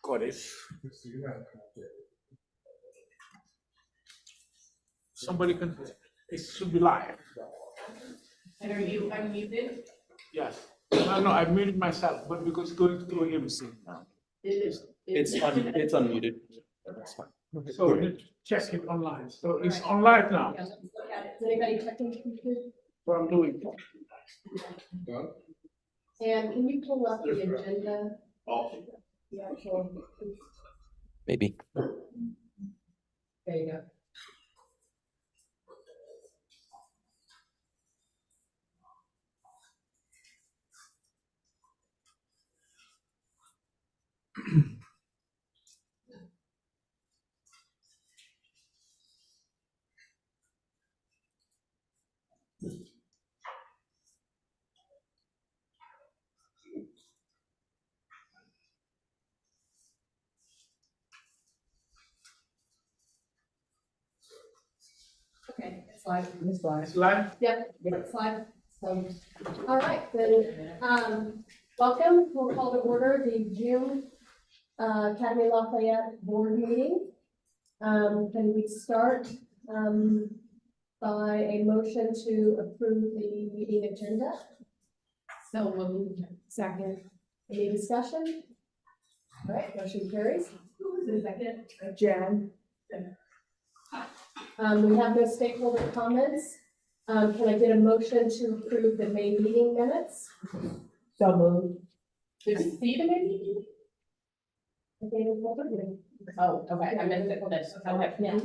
recorded. Somebody can, it should be live. And are you unmuted? Yes. No, I muted myself, but because it's going through MC now. It's unmuted. That's fine. So we need to check it online. So it's on live now. Yeah, let's look at it. Is anybody checking the computer? What I'm doing. And can you pull up the agenda? The actual, Maybe. there you go. Okay, it's live. It's live. Yep, it's live. So, all right, then, welcome. We'll call to order the June Academy Lafayette Board meeting. Can we start by a motion to approve the meeting agenda? So moved. Second. Any discussion? All right, motion carries. Who was the second? Jen. We have no stakeholder comments. Can I get a motion to approve the May meeting minutes? So moved. Did you see the May meeting? Oh, okay, I missed it. That's, okay, yeah.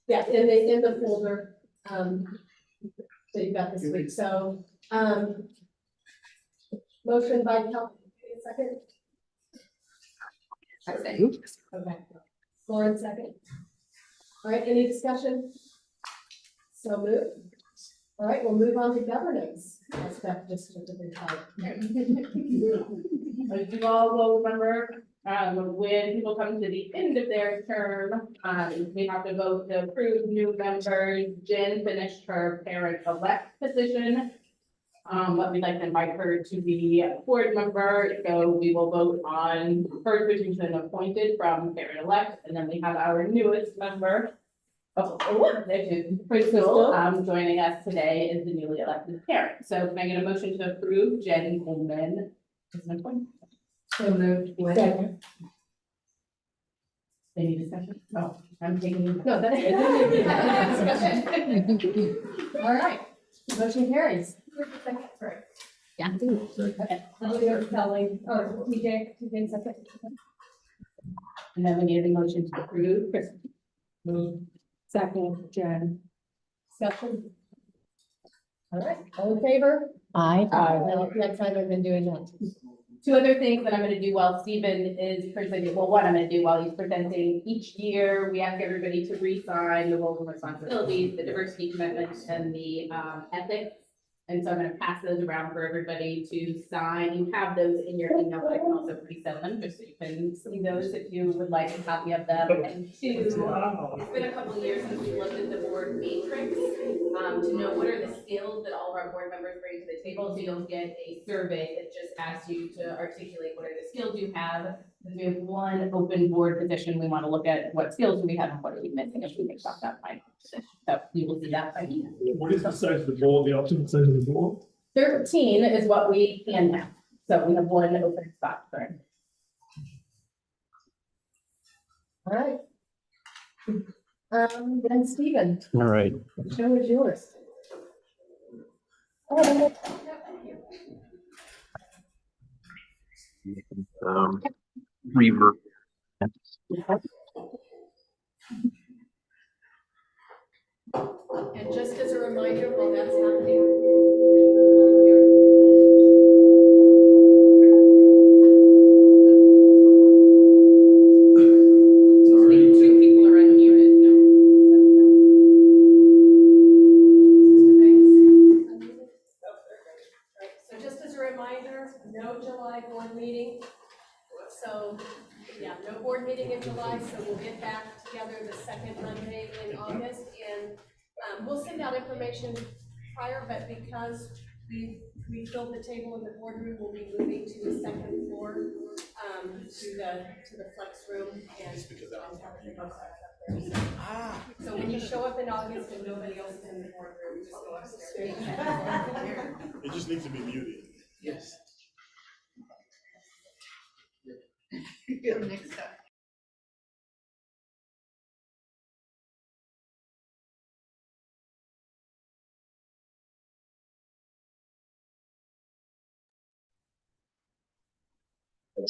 Yeah, in the folder, that you got this week, so, motion by Cal, second? I say. Okay. Lauren, second. All right, any discussion? So moved. All right, we'll move on to governance. That's that just a different type. As you all will remember, when people come to the end of their term, we have to vote to approve new members. Jen finished her parent-elect position. But we'd like to invite her to be a board member, so we will vote on her position appointed from parent-elect, and then we have our newest member. Crystal, joining us today is the newly elected parent. So can I get a motion to approve Jen Coleman as an appointment? So moved. Second. Any discussion? Oh, I'm taking. No, that's good. All right, motion carries. Yeah. Okay. Kelly, oh, TJ second. And then we need a motion to approve Crystal. Move. Second, Jen. Discussion. All right, all in favor? Aye. Next time I've been doing that. Two other things that I'm gonna do while Stephen is presenting, well, what I'm gonna do while he's presenting, each year, we ask everybody to re-sign the roles and responsibilities, the diversity commitment, and the ethics. And so I'm gonna pass those around for everybody to sign. You have those in your email, but I can also resend them, just so you can see those if you would like a copy of them. And two, it's been a couple of years since we looked at the board matrix, to know what are the skills that all of our board members bring to the table. So you'll get a survey that just asks you to articulate what are the skills you have. If we have one open board position, we want to look at what skills do we have and what are we missing if we can stop that by position. So you will see that by email. What is the size of the board, the optimum size of the board? 13 is what we can have. So we have one open spot for it. All right. Then Stephen, All right. the show is yours. Reverb. And just as a reminder, while that's happening. Two people are unmuted. So just as a reminder, no July board meeting. So, yeah, no board meeting in July, so we'll get back together the second Monday in August. And we'll send out information prior, but because we filled the table in the boardroom, we'll be moving to the second floor, to the flex room and. So when you show up in August and nobody else is in the boardroom, just go upstairs. It just needs to be muted. Yes. Next up.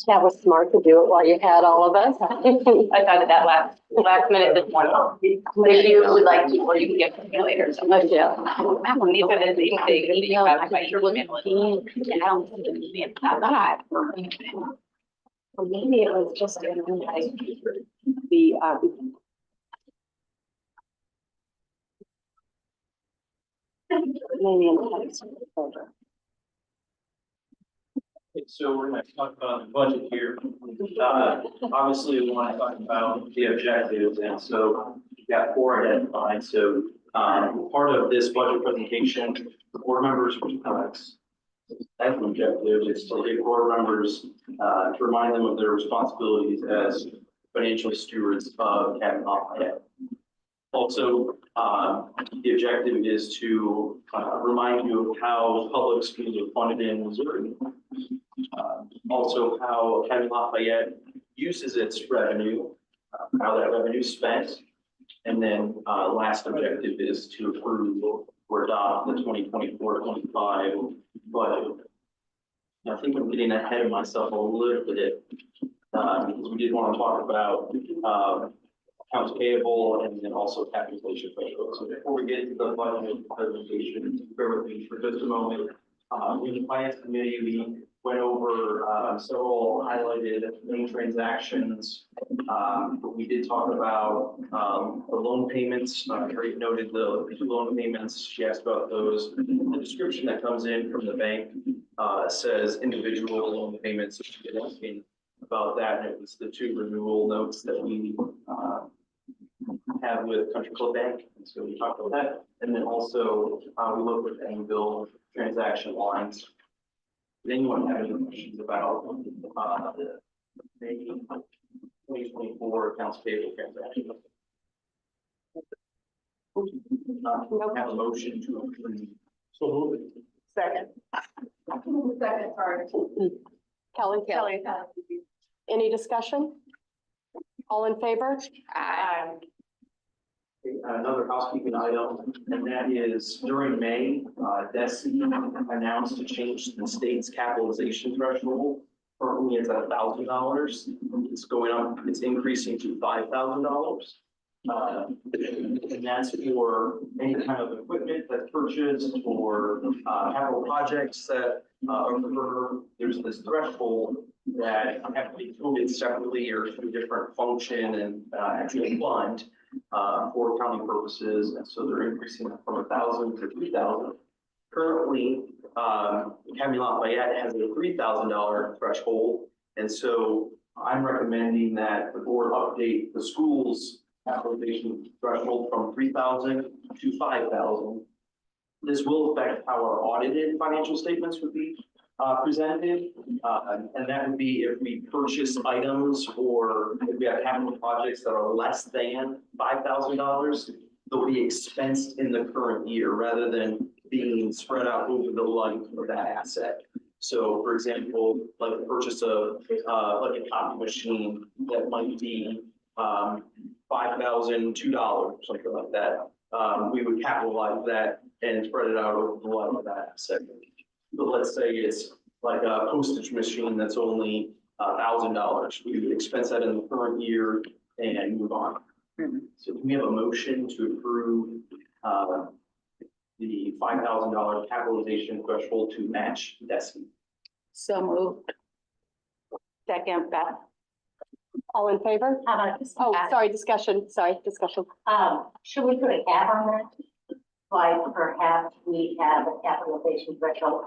That was smart to do it while you had all of us. I thought of that last minute this morning. If you would like to, or you can get me later. So much, yeah. I don't think it's not bad. Or maybe it was just in like the, maybe in the. So we're gonna talk about the budget here. Obviously, we want to talk about the objectives, and so we've got 4 identified. So, part of this budget presentation, the board members, as an objective is to give board members, to remind them of their responsibilities as financial stewards of Academy Lafayette. Also, the objective is to remind you of how public schools are funded in Missouri. Also, how Academy Lafayette uses its revenue, how that revenue is spent. And then last objective is to approve or adopt the 2024-25 budget. I think I'm getting ahead of myself a little bit because we did want to talk about accounts payable and then also capitalization threshold. So before we get into the budget presentation, bear with me for just a moment. In the finance committee, we went over several highlighted main transactions. But we did talk about the loan payments. Harriet noted the 2 loan payments. She asked about those. The description that comes in from the bank says individual loan payments. So she did asking about that, and it was the 2 renewal notes that we have with Country Club Bank. And so we talked about that. And then also we looked at annual transaction lines. Does anyone have any questions about the 2024 accounts payable transaction? Have a motion to approve. So moved. Second. Second, sorry. Kelly. Any discussion? All in favor? Aye. Another housekeeping item, and that is during May, DESI announced to change the state's capitalization threshold. Currently, it's at $1,000. It's going up, it's increasing to $5,000. And that's for any kind of equipment that's purchased or capital projects that occur. There's this threshold that have to be coded separately or to a different function and actually fund for accounting purposes. And so they're increasing it from 1,000 to 3,000. Currently, Academy Lafayette has a $3,000 threshold. And so I'm recommending that the board update the school's capitalization threshold from 3,000 to 5,000. This will affect how our audited financial statements would be presented. And that would be if we purchase items or if we have capital projects that are less than $5,000, they'll be expensed in the current year rather than being spread out over the life of that asset. So for example, like the purchase of like a copy machine that might be $5,002, something like that. We would capitalize that and spread it out over the life of that asset. But let's say it's like a postage machine that's only $1,000. We would expense that in the current year and move on. So can we have a motion to approve the $5,000 capitalization threshold to match DESI? So moved. Second, Beth. All in favor? How about this? Oh, sorry, discussion. Should we put a cap on that? Like perhaps we have a capitalization threshold?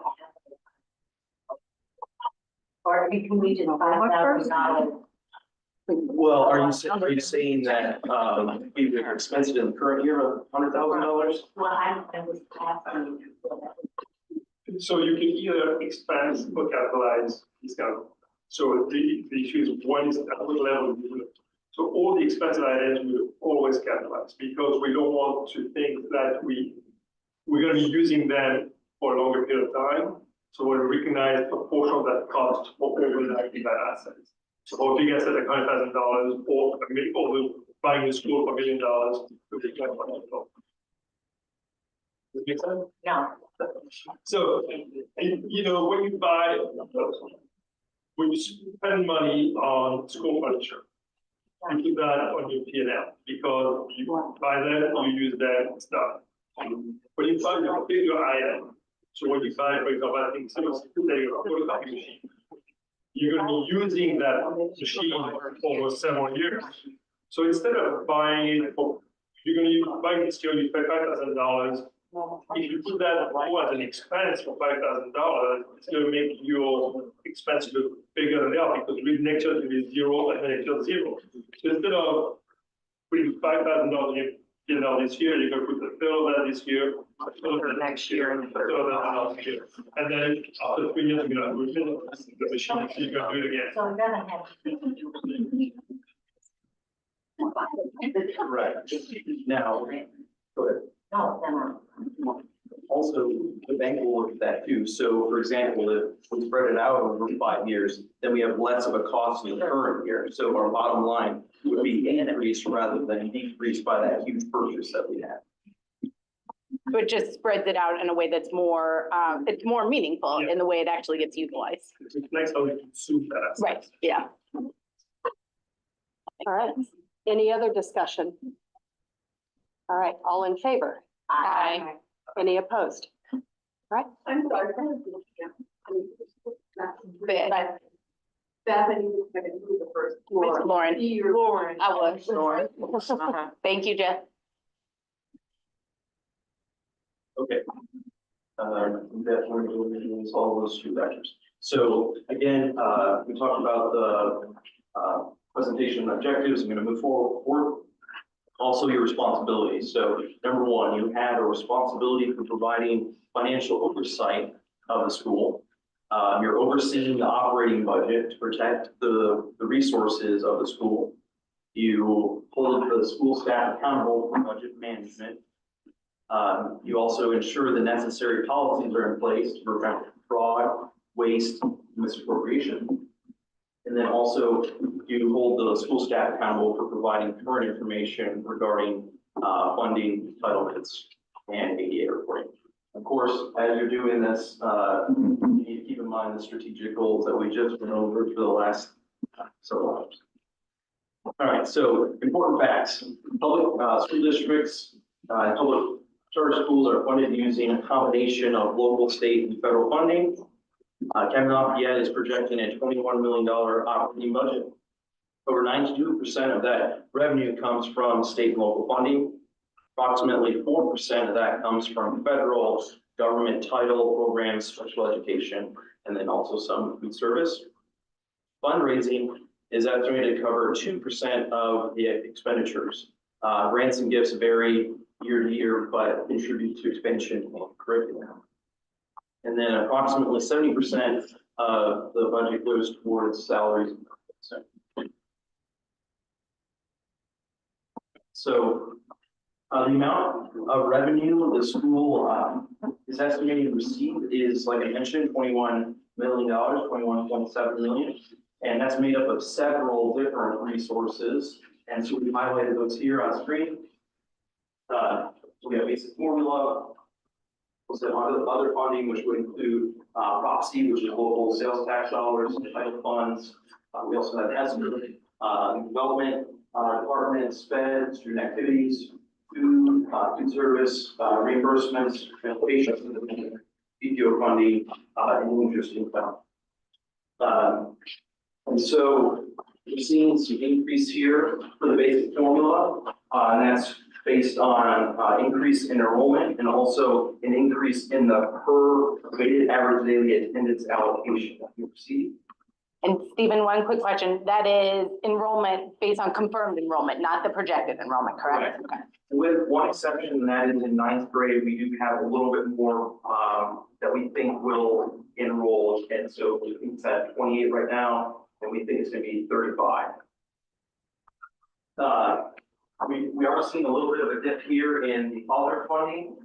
Or can we just $5,000? Well, are you saying that we would expense it in the current year of $100,000? Well, I was asking. So you can either expense or capitalize discount. So the issue is one is at what level you do it. So all the expense items will always capitalize because we don't want to think that we're going to be using them for a longer period of time. So we'll recognize a portion of that cost for overnighting that asset. So for big asset like $100,000 or a million, or we're buying a school for $1 million, we'll take that $100,000. Does that make sense? No. So, you know, when you spend money on school furniture, you do that on your P&L because you buy that, you use that stuff. When you buy your item, so when you buy, for example, I think someone's saying a photocopy machine, you're going to be using that machine over several years. So instead of buying it for, you're going to be buying this year, you pay $5,000. If you put that as an expense for $5,000, it's going to make your expense look bigger than they are because with next year it will be zero and then next year zero. So instead of putting $5,000 in this year, you're going to put a third of that this year, a third of that next year, and a third of that next year. And then after 3 years, you're going to refill the machine, so you're going to do it again. So I'm gonna have. Right. Now, go ahead. No, no. Also, the bank will look at that too. So for example, if we spread it out over 5 years, then we have less of a cost in the current year. So our bottom line would be increased rather than decreased by that huge purchase that we had. So it just spreads it out in a way that's more, it's more meaningful in the way it actually gets utilized. It's nice how we consume that. asset. Right, yeah. All right. Any other discussion? All right, all in favor? Aye. Any opposed? I'm sorry. But Bethany was going to do the first. Lauren, Lauren. I was. Lauren. Thank you, Jeff. Okay. Definitely will solve those two factors. So again, we talked about the presentation objectives. I'm going to move forward. Also your responsibilities. So number one, you have a responsibility for providing financial oversight of the school. You're overseeing the operating budget to protect the resources of the school. You hold the school staff accountable for budget management. You also ensure the necessary policies are in place to prevent fraud, waste, misappropriation. And then also you hold the school staff accountable for providing current information regarding funding, entitlements, and ADA reporting. Of course, as you're doing this, you need to keep in mind the strategic goals that we just went over for the last several hours. All right, so important facts. Public school districts, public charter schools are funded using a combination of local, state, and federal funding. Kevin Lafayette is projecting a $21 million operating budget. Over 92% of that revenue comes from state and local funding. Approximately 4% of that comes from federal government title programs, special education, and then also some food service. Fundraising is estimated to cover 2% of the expenditures. Grants and gifts vary year to year, but contribute to expansion of curriculum. And then approximately 70% of the budget goes towards salaries. So the amount of revenue the school is estimated to receive is, like I mentioned, $21 million, $21.7 million. And that's made up of several different resources. And so we highlighted those here on screen. We have basic formula. We have other funding, which would include PROPC, which is local sales tax dollars, title funds. We also have ESSER, development department, sped, student activities, food service, reimbursements, transportation, PTO funding, and interest income. And so we're seeing some increase here for the basic formula, and that's based on increase in enrollment and also an increase in the per weighted average daily attendance allocation that we receive. And Stephen, one quick question. That is enrollment based on confirmed enrollment, not the projected enrollment, correct? Okay. With one exception, and that is in ninth grade, we do have a little bit more, that we think will enroll. And so we think it's at 28 right now, and we think it's gonna be 35. We are seeing a little bit of a dip here in the other funding.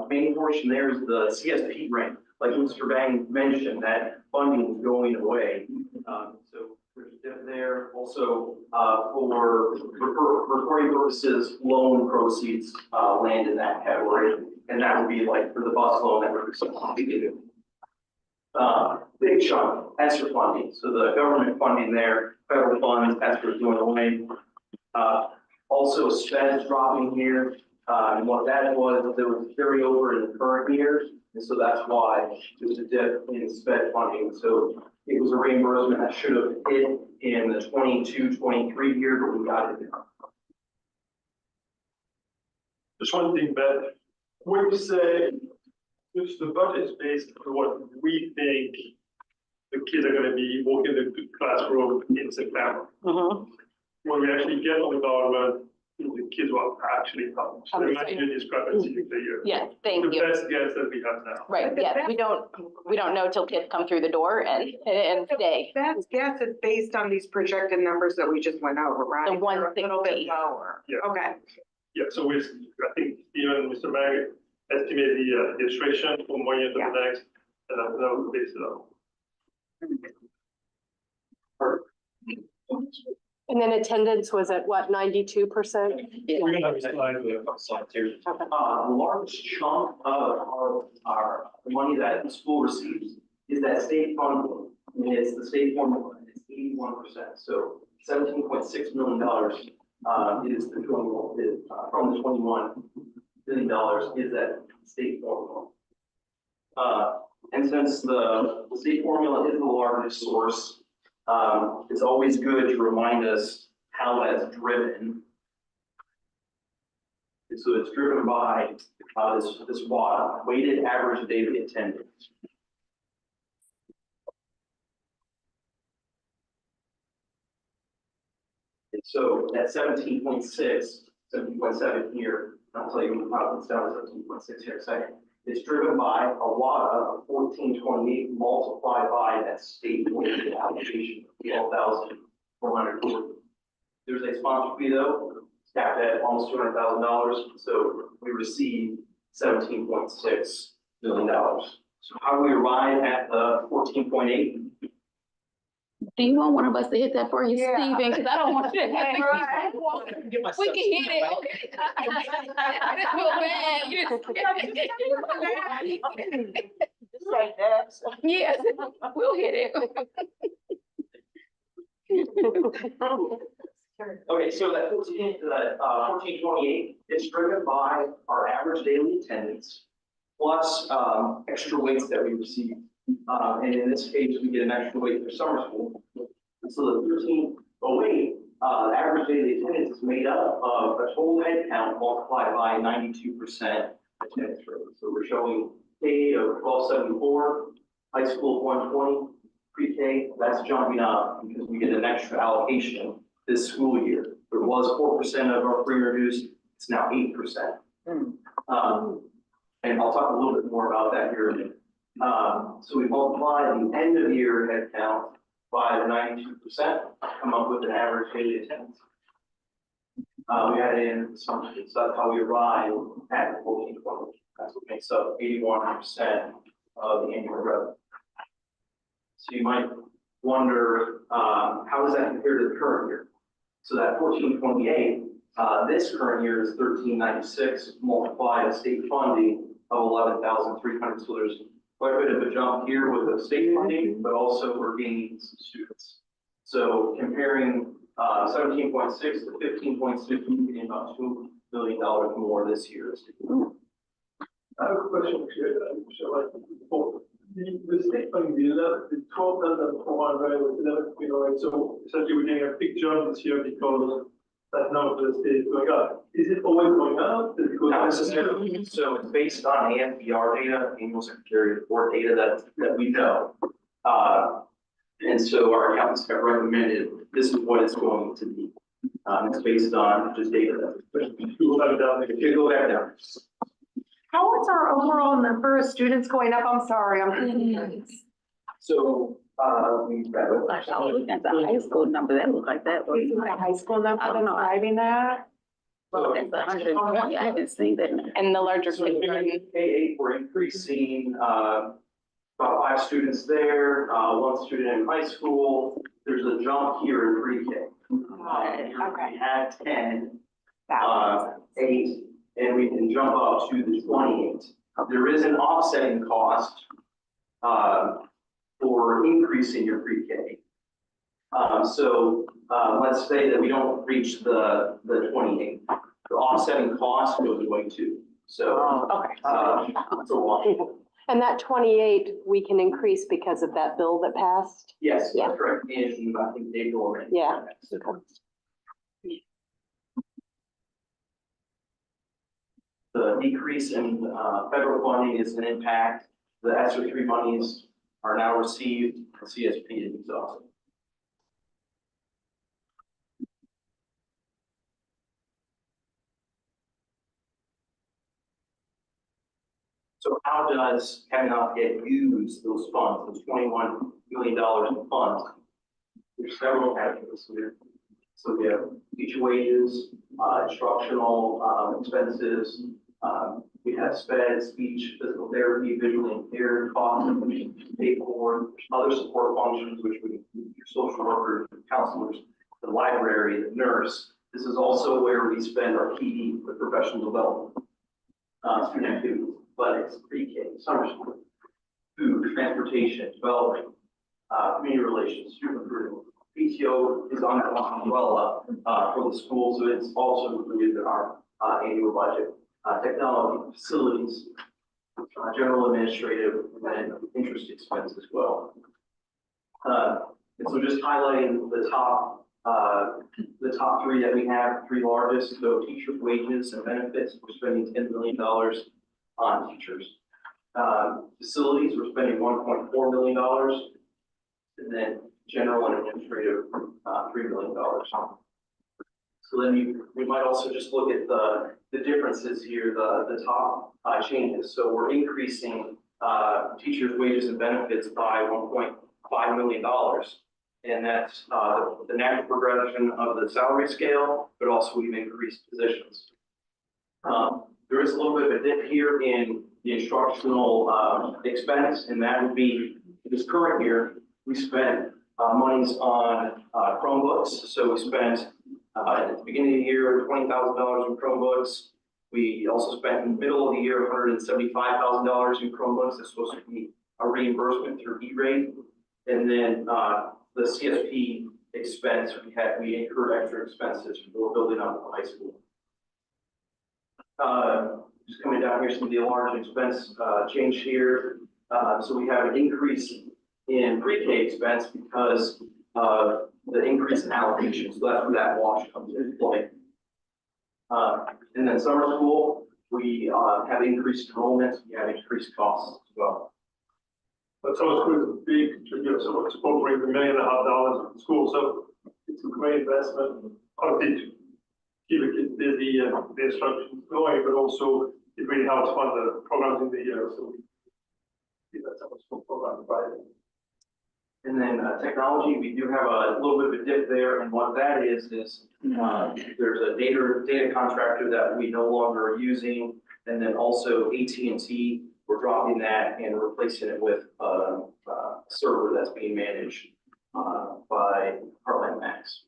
Main portion there is the CSP grant. Like Mr. Bang mentioned, that funding is going away. So there's a dip there. Also, for recording purposes, loan proceeds, land in that category. And that would be like for the bus loan that we're doing. Big chunk, ESSER funding. So the government funding there, federal funds, ESSER is going away. Also, SPED is dropping here, and what that was, there was carryover in the current year, and so that's why there's a dip in SPED funding. So it was a reimbursement that should have hit in the 22-23 year, but we got it. Just one thing, Beth, when you say, if the budget is based on what we think the kids are gonna be walking the classroom in September, when we actually get on the government, the kids will actually come. So there might be a discrepancy in the year. Yeah, thank The you. best guess that we have now. Right, yeah, we don't know till kids come through the door and stay. Best guess is based on these projected numbers that we just went over, right? The They're a little bit 160. lower. Yeah. Okay. Yeah, so I think even Mr. Mag estimated the administration from one year to the next, and that was based on. And then attendance was at what, 92%? We're gonna have a slide with a couple slides here. A large chunk of our money that the school receives is that state funding. And it's the state formula, and it's 81%. So $17.6 million is the 21, from the $21 billion is that state formula. And since the state formula is the largest source, it's always good to remind us how that's driven. And so it's driven by this weighted average daily attendance. And so at 17.7 here, I'll tell you how it's down to 17.6 here in a second. It's driven by a WADA of 1428 multiplied by that state weighted allocation of 12,440. There's a sponsor fee though, it's capped at almost $200,000. So we receive $17.6 million. So how do we arrive at the 14.8? Do you want one of us to hit that for you, Yeah. Stephen? Because I don't want to. Right. We can hit it, okay. I feel bad. Yes, we'll hit it. Okay, so that 1428, it's driven by our average daily attendance plus extra weights that we receive. And in this case, we get an extra weight for summer school. And so the 1308, average daily attendance is made up of a total head count multiplied by 92% attendance rate. So we're showing K of 1274, high school of 120, pre-K, that's jumping up because we get an extra allocation this school year. There was 4% of our free and reduced, it's now 8%. And I'll talk a little bit more about that here in a minute. So we multiply the end of year head count by the 92%, come up with an average daily attendance. We add in assumptions, so that's how we arrive at 1420. That's what makes up 81% of the annual revenue. So you might wonder, how does that compare to the current year? So that 1428, this current year is 1396 multiplied by state funding of 11,300. So there's quite a bit of a jump here with the state funding, but also we're gaining some students. So comparing 17.6 to 15.6, we're getting about $2 billion more this year. I have a question here, the state funding, the 12,400, so essentially we're getting a big jump this year because that number for the state is going up. Is it always going up? Is it going Not up? necessarily. So it's based on ANPR data, annual secretary report data that we know. And so our accountants have recommended this is what it's going to be. It's based on just data that. If you go back down. How is our overall number of students going up? I'm sorry, I'm. So, we. Like, I was looking at the high school number, that looked like that was Is it the high school number I don't that's know. driving that? well, that's 120, I haven't seen that. And the larger So in kindergarten. K-8, we're increasing, about 5 students there, 1 student in high school. There's a jump here in pre-K. We had 10, 8, and we can jump up to the 28. There is an offsetting cost, for increasing your pre-K. Let's say that we don't reach the 28. The offsetting cost goes away too. So, Okay. it's a wash. And that 28, we can increase because of that bill that passed? Yes, Yeah. that's correct. In, I think, April or May. Yeah. The decrease in federal funding is an impact. The ESSER 3 monies are now received, the CSP is exhausted. So how does Kennecott use those funds, those $21 million in funds? There's several categories here. So we have teacher wages, instructional expenses, we have SPED, speech, physical therapy, visually impaired costs, that we pay for, other support functions, which would include your social workers, counselors, the library, the nurse. This is also where we spend our PD for professional development, student activities, athletics, pre-K, summer school, food, transportation, development, community relations, student recruitment. PTO is on that umbrella for the school, so it's also included in our annual budget. Technology, facilities, general administrative, and interest expense as well. And so just highlighting the top 3 that we have, 3 largest. So teacher wages and benefits, we're spending $10 million on teachers. Facilities, we're spending $1.4 million. And then general and administrative, $3 million. So then we might also just look at the differences here, the top changes. So we're increasing teachers' wages and benefits by $1.5 million. And that's the natural progression of the salary scale, but also we've increased positions. There is a little bit of a dip here in the instructional expense, and that would be this current year, we spent monies on Chromebooks. So we spent at the beginning of the year, $20,000 in Chromebooks. We also spent in the middle of the year, $175,000 in Chromebooks. It's supposed to be a reimbursement through E-rate. And then the CSP expense, we incurred extra expenses for building up the high school. Just coming down here, some of the large expense change here. So we have an increase in pre-K expense because of the increase in allocation. So that's where that wash comes into play. And then summer school, we have increased enrollments, we have increased costs as well. But summer school is a big contributor, so it's probably $1.5 million in school, so it's a great investment. Obviously, to keep the kids busy and the instructions going, but also it really helps fund the programs in the year, so we see that summer school program provided. And then technology, we do have a little bit of a dip there, and what that is there's a data contractor that we no longer are using, and then also AT&T, we're dropping that and replacing it with a server that's being managed by Heartland Max.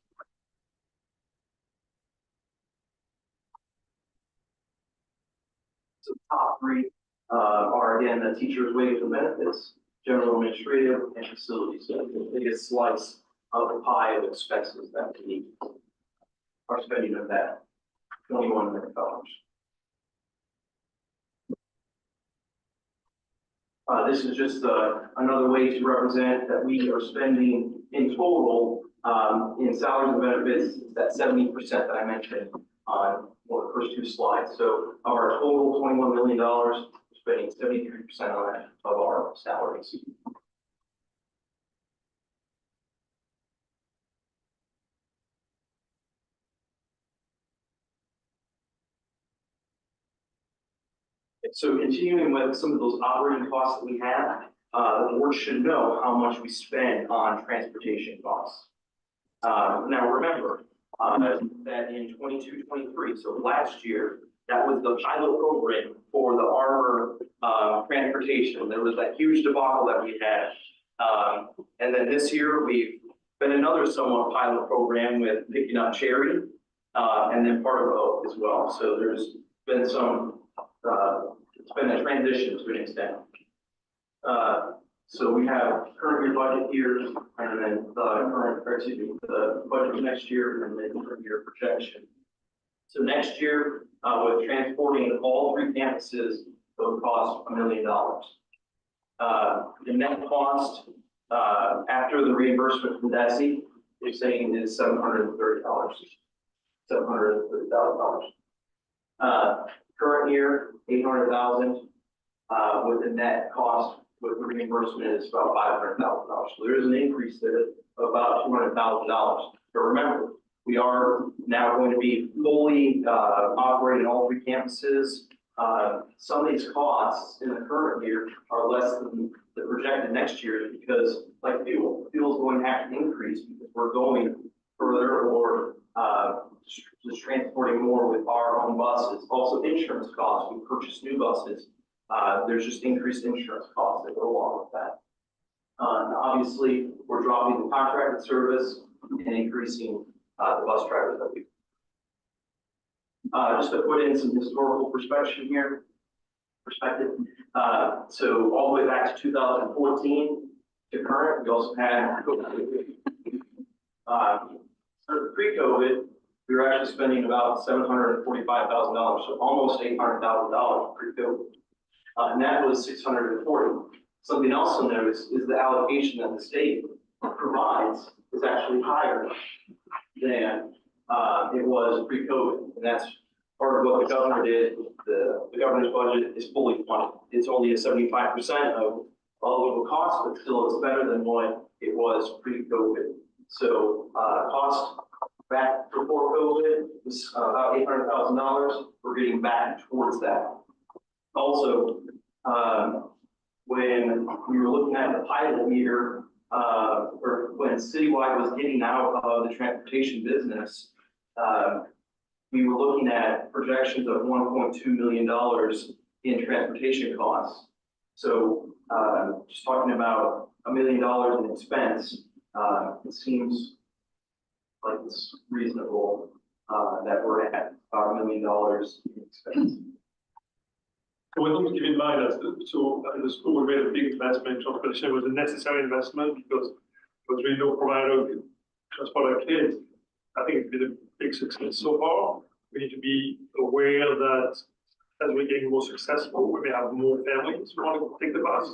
So the top 3 are again the teachers' wages and benefits, general administrative, and facilities. So the biggest slice of the pie of expenses that we are spending of that $21 million. This is just another way to represent that we are spending in total in salaries and benefits, that 70% that I mentioned on one of the first 2 slides. So of our total $21 million, we're spending 73% on that of our salaries. So continuing with some of those operating costs that we have, the board should know how much we spend on transportation costs. Now remember, that in 22-23, so last year, that was the pilot program for the Arbor, transportation. There was that huge debacle that we had. And then this year, we've been another somewhat pilot program with picking up Cherry, and then part of Oak as well. So there's been some, it's been a transition to an extent. So we have current year budget here, and then the budget for next year, and then current year projection. So next year, with transporting all 3 campuses, it would cost $1 million. The net cost, after the reimbursement from DESI, they're saying is $730,000, $730,000. Current year, $800,000, with the net cost with the reimbursement is about $500,000. So there is an increase there of about $200,000. But remember, we are now going to be fully operating all 3 campuses. Some of these costs in the current year are less than the projected next year because, like fuel is going to have to increase because we're going further or just transporting more with our own buses. Also, insurance costs. We purchase new buses. There's just increased insurance costs that go along with that. Obviously, we're dropping the contracted service and increasing the bus drivers that we. Just to put in some historical perspective here. So all the way back to 2014 to current, we also had pre-COVID, we were actually spending about $745,000, so almost $800,000 pre-COVID. And that was 640. Something else to notice is the allocation that the state provides is actually higher than it was pre-COVID. And that's part of what the governor did. The governor's budget is fully funded. It's only a 75% of all the costs, but still it's better than what it was pre-COVID. So cost back before COVID was about $800,000. We're getting back towards that. Also, when we were looking at the pilot year, or when Citywide was getting out of the transportation business, we were looking at projections of $1.2 million in transportation costs. So just talking about $1 million in expense, it seems like it's reasonable that we're at about $1 million in expense. So we have to keep in mind that the school made a big investment in transportation. It was a necessary investment because there was really no provider to transport our kids. I think it's been a big success so far. We need to be aware that as we're getting more successful, we may have more families who want to take the bus.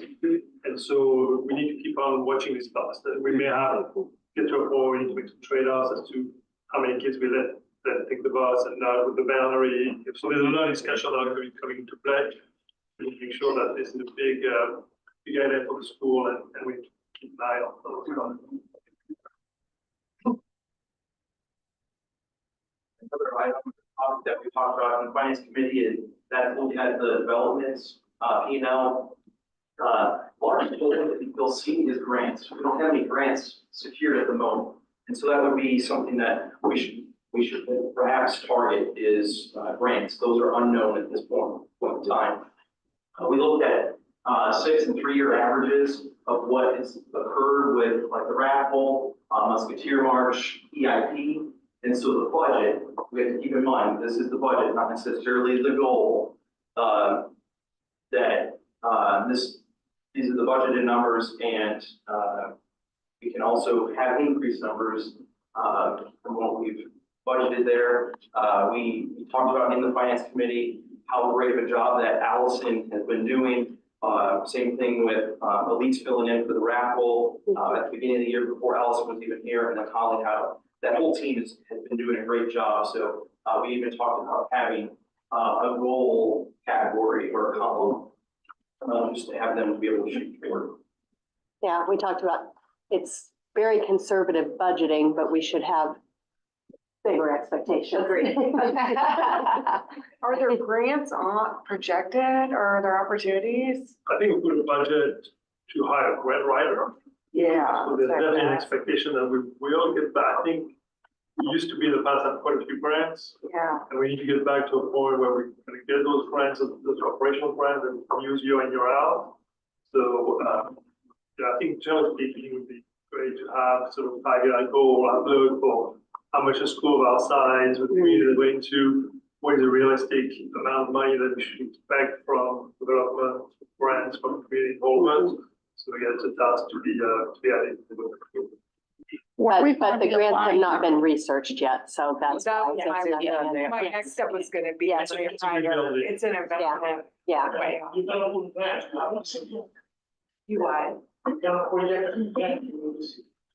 And so we need to keep on watching this bus. That we may have get to a point where we need to make some trade-offs as to how many kids we let take the bus and not with the boundary. So there's a lot of discussion that are going to be coming into play. We need to make sure that this is a big idea for the school and we keep an eye on what's going on. Another item that we talked about in the finance committee is that looking at the developments, P&L, largely what you'll see is grants. We don't have any grants secured at the moment. And so that would be something that we should perhaps target is grants. Those are unknown at this point in time. We looked at 6 and 3 year averages of what has occurred with like the raffle, Musketeer March, EIP. And so the budget, we have to keep in mind, this is the budget, not necessarily the goal, that these are the budgeted numbers, and we can also have increased numbers from what we've budgeted there. We talked about in the finance committee how great of a job that Allison has been doing. Same thing with Elise filling in for the raffle at the beginning of the year before Allison was even here, and then Holly Howe. That whole team has been doing a great job. So we even talked about having a goal category or a column just to have them to be able to shoot forward. Yeah, we talked about, it's very conservative budgeting, but we should have bigger expectations. Agreed. Are there grants on projected or are there opportunities? I think we put a budget to hire a grant writer. Yeah. So there's definitely an expectation that we all get back. I think it used to be in the past have quite a few grants, Yeah. and we need to get back to a point where we can get those grants, those operational grants, and use year in, year out. So, yeah, I think generally speaking, it would be great to have sort of a goal, outlook for how much a school of our size with community is going to, what is the realistic amount of money that we should expect from development, grants, from community involvement. So yeah, it's a task to be added. But the grants have not been researched yet, so that's. That why was it's- my next step was gonna be, Yes. it's an investment. Yeah, Way off. You what?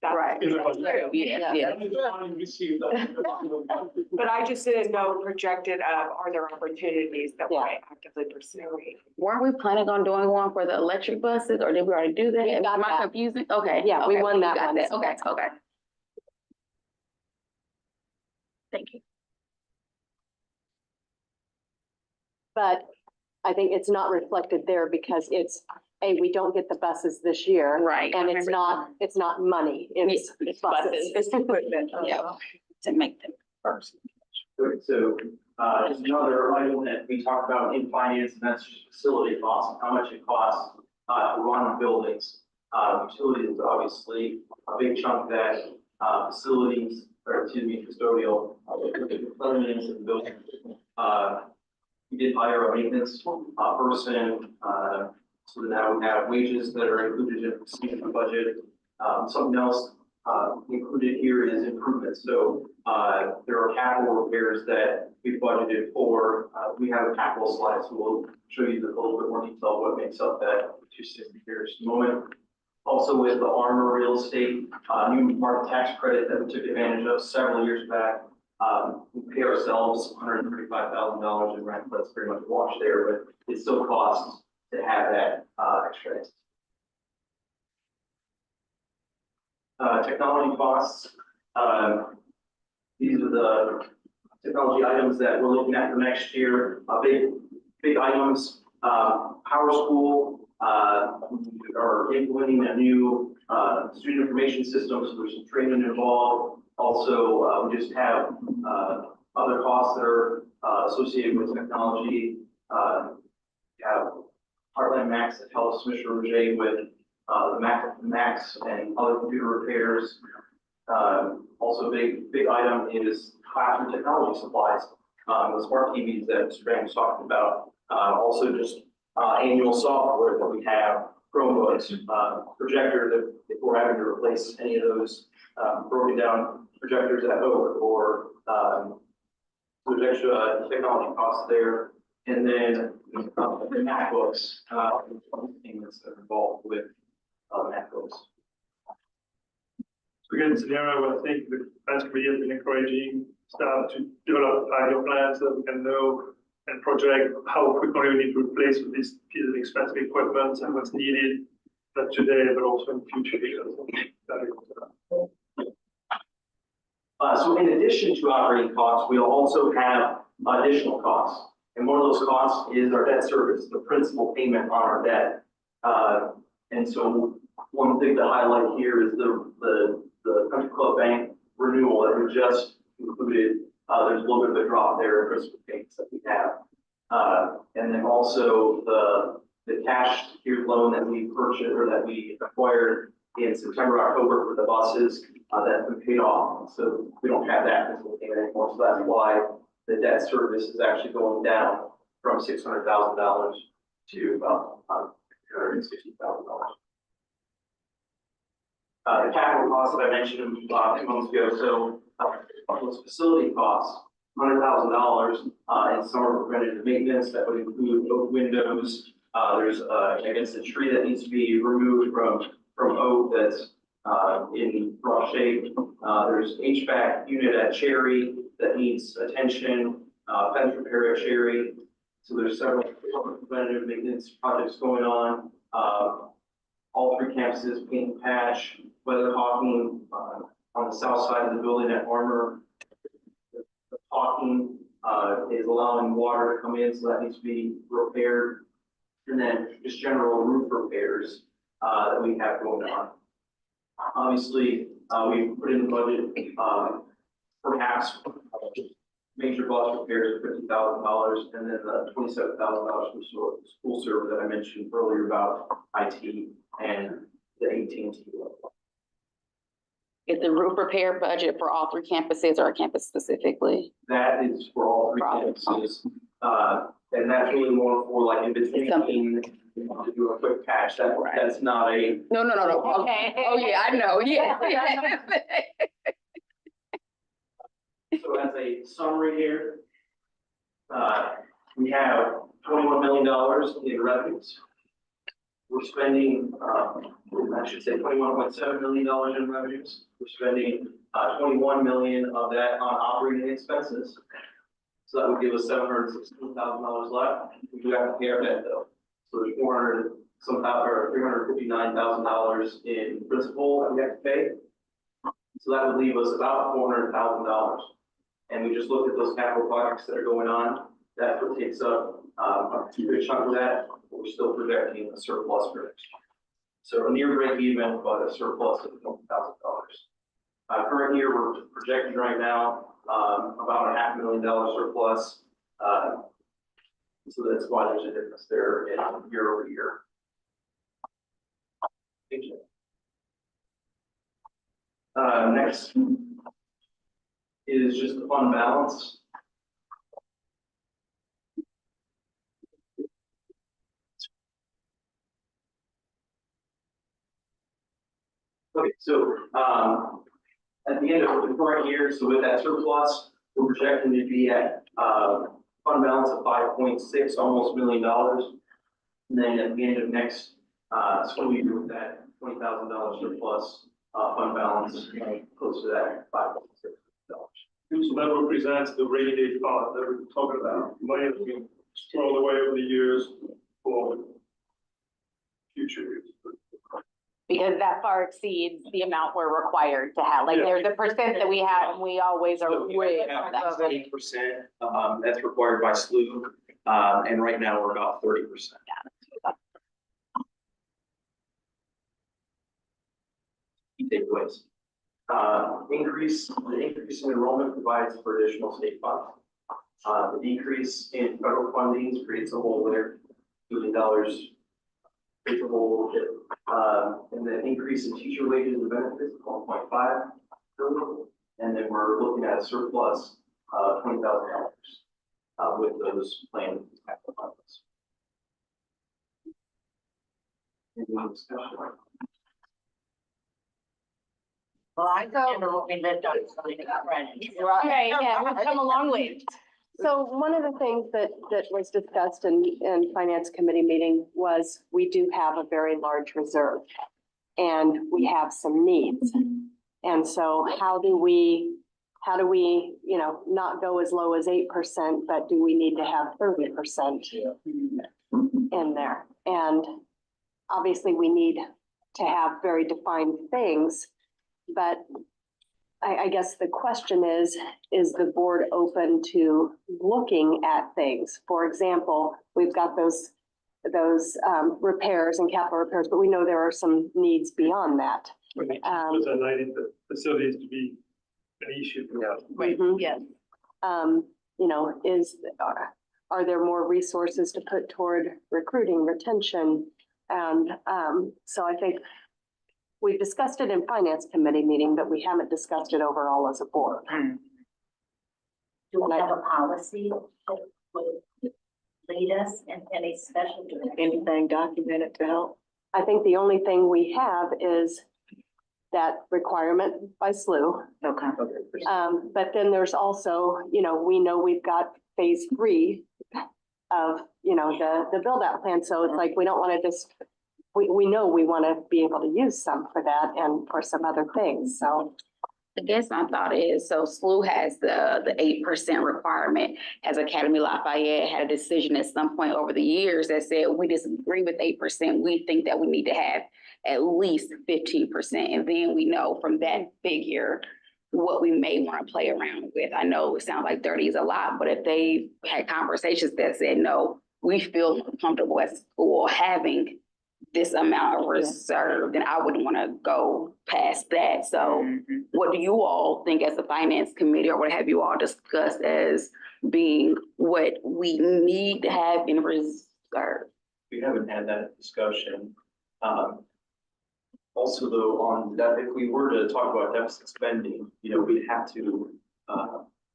Right. Yeah. But I just didn't know projected, are there opportunities that we're actively pursuing? Weren't we planning on doing one for the electric buses, or did we already do that? We got Am I that. confusing? Okay. Yeah, we okay, won that got one. Okay, okay. Thank you. but I think it's not reflected there because it's, we don't get the buses this year. Right. And it's not money, it's buses. It's equipment. Yeah, to make them first. So, there's another item that we talked about in finance, and that's just facility costs, how much it costs, to run buildings. Utilities is obviously a big chunk of that, facilities, or excuse me, custodial, cleanliness of the building. We did hire a maintenance, person, so now we have wages that are included in the budget. Something else, included here is improvements. So, there are capital repairs that we budgeted for. We have a capital slide, so we'll show you a little bit more detail what makes up that 260 here in a moment. Also with the Armor Real Estate, new market tax credit that we took advantage of several years back. We pay ourselves $135,000 in rent, but it's pretty much washed there, but it still costs to have that, extra. Technology costs. These are the technology items that we're looking at for next year. Big items. Power School, we are implementing a new student information system, so there's some training involved. Also, we just have other costs that are associated with technology. We have Heartland Max that helps Mr. Roger with the Macs and other computer repairs. Also, big item is classroom technology supplies. The smart TVs that Mr. Graham was talking about. Also, just annual software that we have, Chromebooks, projector that if we're having to replace any of those broken down projectors at home, or there's extra technology costs there. And then the MacBooks, things that are involved with MacBooks. So again, it's an area where I think the finance committee has been encouraging staff to develop 5-year plans so that we can know and project how quickly we need to replace with these pieces of expensive equipment and what's needed, not today, but also in future years. So in addition to operating costs, we'll also have additional costs. And one of those costs is our debt service, the principal payment on our debt. And so one thing to highlight here is the Country Club Bank renewal that we just included. There's a little bit of a drop there in principal payments that we have. And then also the cash secured loan that we purchased or that we acquired in September, October for the buses, that's been paid off. So we don't have that principal payment anymore. So that's why the debt service is actually going down from $600,000 to about $260,000. The capital costs that I mentioned a few months ago, so those facility costs, $100,000 in summer preventative maintenance that would include oak windows. There's I guess a tree that needs to be removed from oak that's in rough shape. There's HVAC unit at Cherry that needs attention, fence repair at Cherry. So there's several preventative maintenance projects going on. All 3 campuses, paint and patch, weather caulking on the south side of the building at Armor. caulking, is allowing water to come in, so that needs to be repaired. And then just general roof repairs, that we have going on. Obviously, we put in the budget, perhaps major bus repairs of $50,000, and then the $27,000 for school server that I mentioned earlier about IT and the AT&T. Is the roof repair budget for all three campuses or a campus specifically? That is for all three campuses. And that's really more for like in between, to do a quick patch, that's not a. No. Okay. Oh, yeah, I know, yeah. So as a summary here, we have $21 million in revenues. We're spending, I should say $21.7 million in revenues. We're spending 21 million of that on operating expenses. So that would give us $716,000 left. We do have to pay our debt though. So there's $359,000 in principal that we have to pay. So that would leave us about $400,000. And we just looked at those capital projects that are going on. That's what takes up a good chunk of that. But we're still projecting a surplus for next year. So a near break even, but a surplus of $1,000. Current year, we're projecting right now about a $500,000 surplus. So that's why there's a difference there in year over year. Next is just the fund balance. Okay, so at the end of the current year, so with that surplus, we're projecting to be at fund balance of $5.6 almost million. And then at the end of next school year with that $20,000 surplus fund balance, close to that $5.6 million. So that represents the rainy day fund that we're talking about, money that's been thrown away over the years for future years. Because that far exceeds the amount we're required to have, like, there's a percent that we have, and we always are way above that. 8%, that's required by SLU, and right now we're about 30%. Key takeaways. The increase in enrollment provides for additional state funds. The decrease in federal funding creates a hole there, $2 million. Creates a hole, and the increase in teacher wages and benefits, 1.5 billion. And then we're looking at a surplus of $20,000 with those planned capital funds. Any discussion? Well, I remember what we lived on, so we got ready. Right, yeah, we've come a long way. So one of the things that was discussed in finance committee meeting was we do have a very large reserve and we have some needs. And so how do we, you know, not go as low as 8%, but do we need to have 30% in there? And obviously we need to have very defined things, but I guess the question is the board open to looking at things? For example, we've got those repairs and capital repairs, but we know there are some needs beyond that. Because I needed the facilities to be an issue. Right, Mhm. yes. You know, are there more resources to put toward recruiting, retention? And so I think we've discussed it in finance committee meeting, but we haven't discussed it overall as a board. Do we have a policy that would lead us in any special direction? Anything documented to help? I think the only thing we have is that requirement by SLU. Okay. But then there's also, you know we've got phase 3 of, the build out plan. So it's like, we don't want to just, we know we want to be able to use some for that and for some other things. So I guess my thought is, so SLU has the 8% requirement. Has Academy Lafayette had a decision at some point over the years that said, we disagree with 8%. We think that we need to have at least 15%. And then we know from that figure, what we may want to play around with. I know it sounds like 30 is a lot, but if they had conversations that said, no, we feel more comfortable as a school having this amount of reserve, then I wouldn't want to go past that. So what do you all think as a finance committee, or what have you all discussed as being what we need to have in reserve? We haven't had that discussion. Also though, on that, if we were to talk about deficit spending, we'd have to,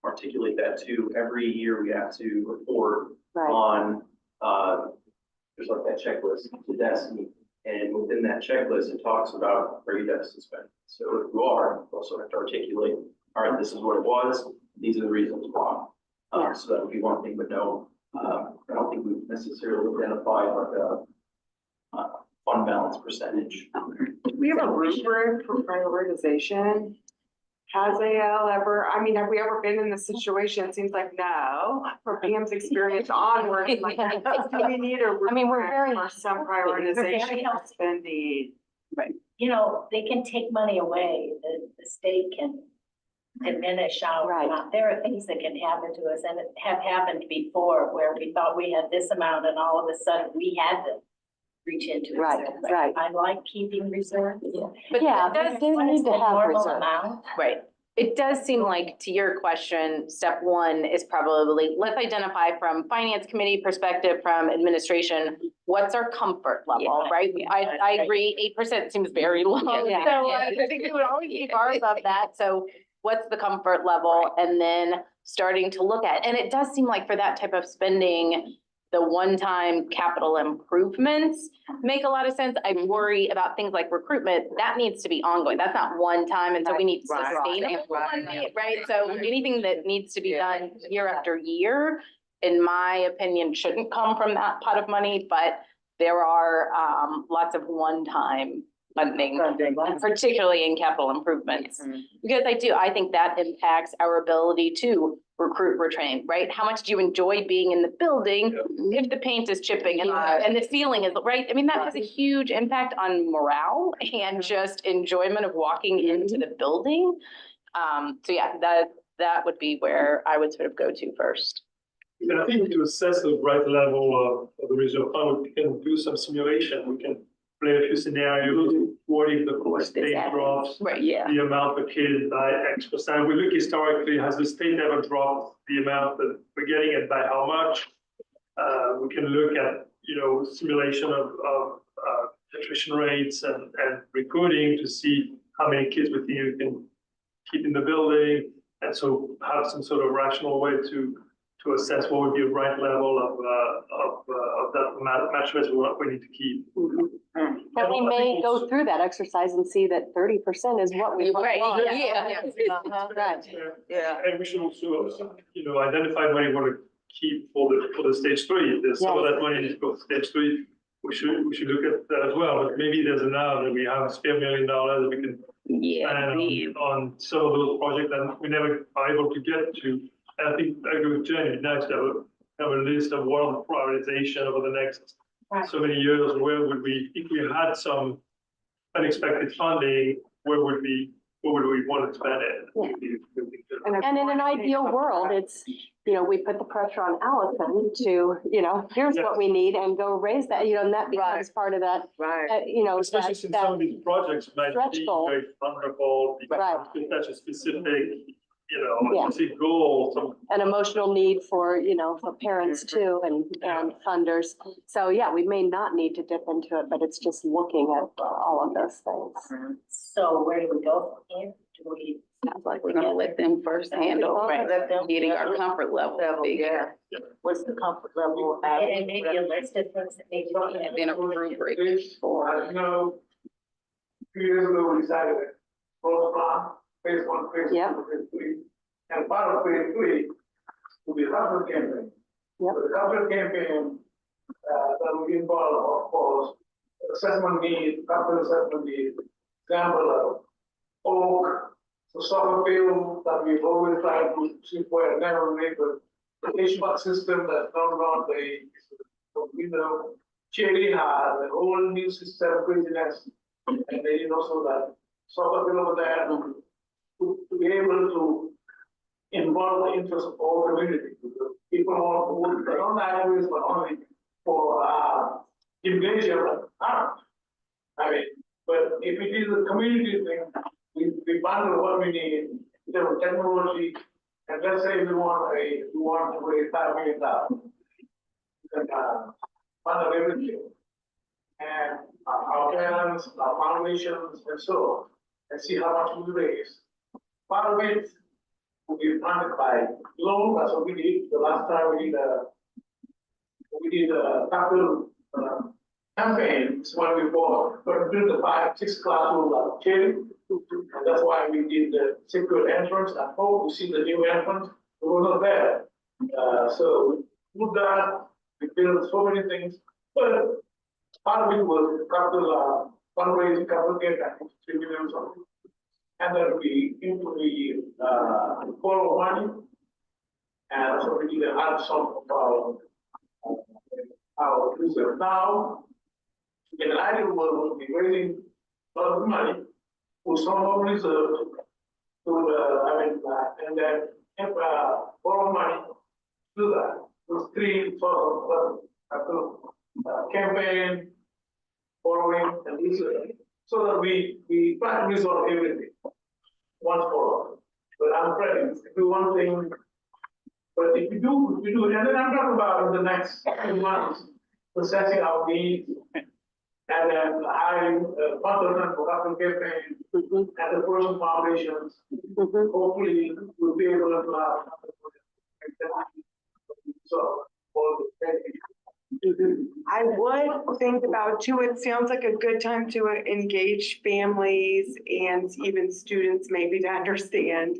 articulate that too. Every year we have to report Right. on, there's like that checklist to Destiny. And within that checklist, it talks about are you deficit spending. So if you are, you also have to articulate, all right, this is what it was. These are the reasons why. So that would be one thing, but no, I don't think we've necessarily identified like a fund balance percentage. Do we have a rubric for prioritization? Has AL ever, I mean, have we ever been in this situation? It seems like no, from Pam's experience onward, like, do we need a I mean, we're very- rubric for some prioritization of spending? You know, they can take money away, the state can diminish our Right. amount. There are things that can happen to us, and it have happened before where we thought we had this amount and all of a sudden we had to reach into Right, reserve. right. I like keeping reserves. But Yeah, it does- they What is need to the have normal reserve. amount? Right. It does seem like, to your question, step one is probably, let's identify from finance committee perspective, from administration, what's our comfort level, Yeah. right? I agree, 8% seems very low. Yeah. So I think we would always be far above that. So what's the comfort level? And then starting to look at, and it does seem like for that type of spending, the one-time capital improvements make a lot of sense. I worry about things like recruitment. That needs to be ongoing. That's not one time. And so we need Right. sustainable funding, right? So anything that needs to be done year after year, in my opinion, shouldn't come from that pot of money, but there are lots of one-time funding, particularly in capital improvements. Because I think that impacts our ability to recruit, retrain, right? How much do you enjoy being in the building if the paint is chipping and the ceiling is, right? I mean, that has a huge impact on morale and just enjoyment of walking into the building. So yeah, that would be where I would sort of go to first. And I think to assess the right level of the reserve fund, we can do some simulation. We can play a few scenarios. What if the state drops Right, yeah. the amount vacated by X%? We look historically, has the state ever dropped the amount that we're getting and by how much? We can look at, simulation of attrition rates and recruiting to see how many kids we think you can keep in the building. And so have some sort of rational way to assess what would be a right level of that mattress we need to keep. And we may go through that exercise and see that 30% is what we Right, want. yeah. Right. Yeah. And we should also, identify money we want to keep for the stage 3. If there's some of that money needs to go to stage 3. We should look at that as well. But maybe there's enough that we have a spare $1 million that we can spend on some of those projects that we never are able to get to. And I think I agree with Jenny. Nice to have a list of what the prioritization over the next so many years. Where would we, if we had some unexpected funding, where would we want to spend it? And in an ideal world, it's, we put the pressure on Allison to, here's what we need and go raise that, and that becomes part of that, Right. Especially since some of these projects might stretch be goal. very vulnerable because it's such a specific, Yeah. specific goal. Some an emotional need for, for parents too and funders. So yeah, we may not need to dip into it, but it's just looking at all of those things. So where do we go from here? Do we? Sounds like we're gonna let them first handle, right, getting our comfort level. figure. What's the comfort level? And maybe a list of things that maybe. And then a rubric As you know, 2 years ago, we decided that first plan, phase 1, phase 2, Yep. phase 3. And part of phase 3 will be cultural campaign. Yep. So the cultural campaign, that will involve, of course, assessment need, capital assessment need, example of Oak, the soccer field that we've always tried to see where never made, but the HVAC system that's not around the, cheering hard, the whole new system craziness. And then also that soccer field over there, to be able to involve the interest of all communities. People who don't have this, but only for, gymnasium and art. I mean, but if it is a community thing, we bundle what we need, in terms of technology, and let's say we want to raise $5 million. We can, bundle everything. And our parents, our foundations, and so on, and see how much we raise. Part of it will be funded by loan, that's what we did the last time we did a capital campaign, it's when we bought, but we did the 5-6 classrooms out of Chile. And that's why we did the secure entrance. I hope we see the new entrance. We were not there. So we put that, we built so many things, but part of it was capital fundraising, capital gain, I think $3 million something. And then we into the borrow money. And so we did a hard sum of our reserve. Now, in an ideal world, we'll be raising a lot of money for some of reserve and then borrow money to do that. Those three sort of campaign, borrowing, and reserve, so that we try to resolve everything once for all. But I'm afraid if we do one thing, but if we do, and then I'm talking about in the next few months, assessing our needs, and then hiring consultants for capital campaign, and the person foundations. Hopefully, we'll be able to so all the I would think about too, it sounds like a good time to engage families and even students maybe to understand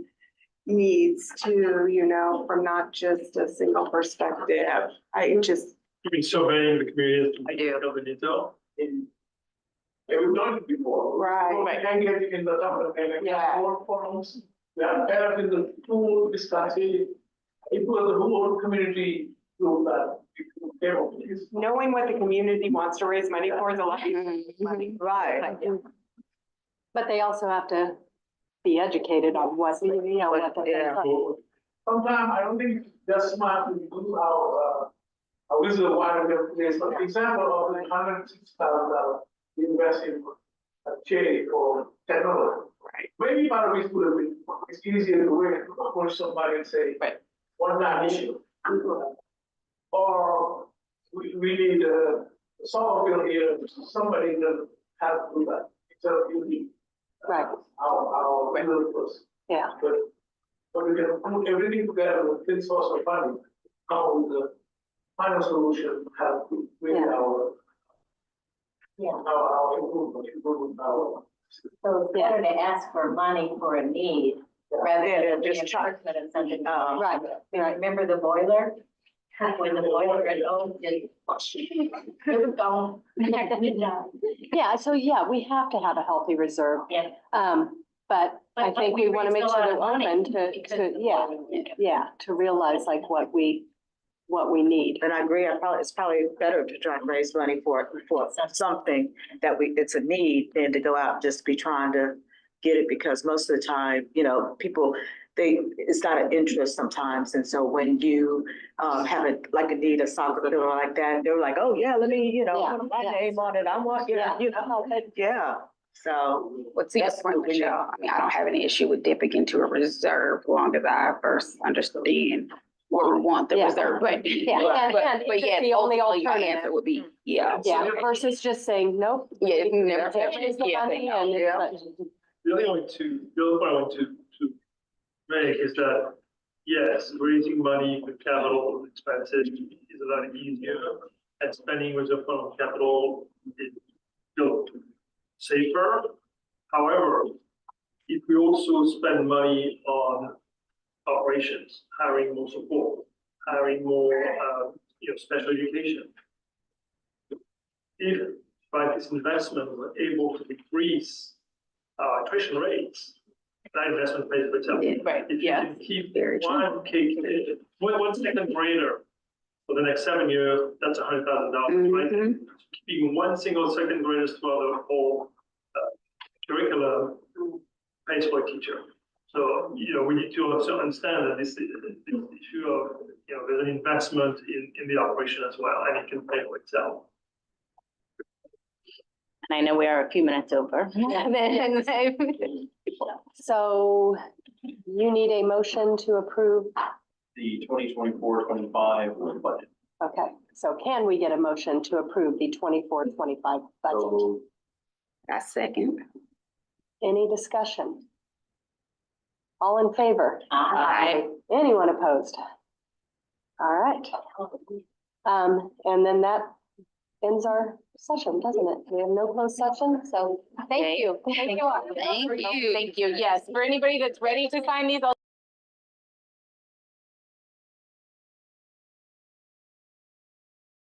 needs too, you know, from not just a single perspective. I just. You've been surveying the community. I do. Over detail. we've done it before. Right. And get in the top and Yeah. more forums. We have parents in the school discussing. It was the whole community group that came up with this. Knowing what the community wants to raise money for is a lot. Money. Right. But they also have to be educated on what, what the things are. Sometimes I don't think it's just smart to do our wizard wire place. For example, of the $106,000 invest in a chair for technology. Right. Maybe part of it would have been, it's easier to wait, approach somebody and say, Right. one time issue. Or we need a soccer field here, somebody that has to do that. Instead of using Right. our wizard first. Yeah. But we can put everything together with this source of funding, come with the final solution, have to bring Yeah. our improvement, our. So it's better to ask for money for a need rather than just reimbursement of something. Right, right. Remember the boiler? When the boiler had it was gone. Yeah, so yeah, we have to have a healthy reserve. Yeah. But I But think we we want to raised make a sure lot they're of money open because to, the yeah, boiler went. yeah, to realize like what we need. And I agree, it's probably better to try and raise money for something that it's a need than to go out and just be trying to get it, because most of the time, people, it's not an interest sometimes. And so when you have a need, a soccer field like that, they're like, oh yeah, let me, put my name on it. I want, yeah. So. What's the point, Michelle? I mean, I don't have any issue with dipping into a reserve, as long as I first understand what we want the Yeah. reserve, but. Yeah, and But is it yes, the only ultimately, my alternative? answer would be, yeah. Yeah, versus just saying, nope. Yeah, if you never Can't raise the yeah, money no, and it's yeah. like- The other point I want to make is that, yes, raising money for capital expenses is a lot easier, and spending reserve fund capital is still safer. However, if we also spend money on operations, hiring more support, hiring more, special education, if by this investment we're able to decrease attrition rates, that investment pays for itself. Right, If you yeah. can keep Very true. one second grader for the next 7 years, that's $100,000, right? Mhm. Keeping one single second grader throughout the whole curriculum pays for a teacher. So, we need to also understand that this issue of, there's an investment in the operation as well, and it can pay for itself. And I know we are a few minutes over. So you need a motion to approve. The 2024-25 budget. Okay, so can we get a motion to approve the 24-25 budget? So I second. Any discussion? All in favor? Aye. Anyone opposed? All right. And then that ends our session, doesn't it? We have no closed session, so thank you. Thank you all. Thank you. Thank you. Yes, for anybody that's ready to sign these, I'll